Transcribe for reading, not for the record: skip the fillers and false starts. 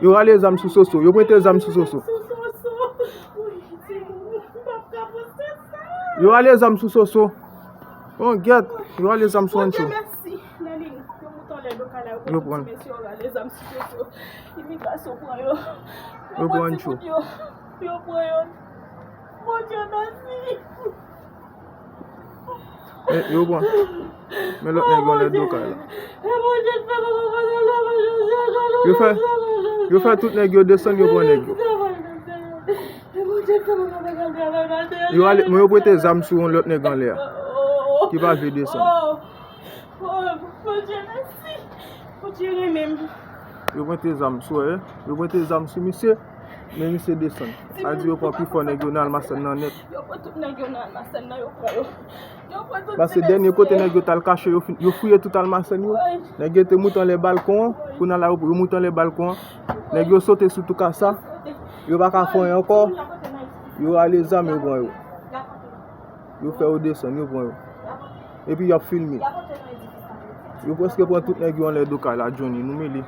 Yo allez zam sous soso. Yo prête zam sous soso. Yo allez zam sous soso. Oh, get. Yo allez zam sous ancho. Yo prends. Yo prends ancho. Yo prends. Mais l'autre nèg on les deux là. Yo fait tout nèg yo descend yo prend nèg yo. Yo allez moi yo prête zam sous l'autre nèg en l'air. Qui va venir descendre. Yo prête zam sous yo prête zam sous monsieur. Mais monsieur descend. A dit yo prend plus fort nèg yo dans almacén nan net. Parce que dernier côté nèg yo tal caché yo fouillé tout almacén yo. Nèg yo te mouton les balcons, pour dans la rue yo mouton les balcons. Nèg yo sauté sur tout ça. Yo pas ka fond encore. Yo allez zam yo bon yo. Yo fait au descendre yo bon yo. Et puis yo filmé. Yo presque prend tout nèg yo en les deux cas la Johnny nous mêlé.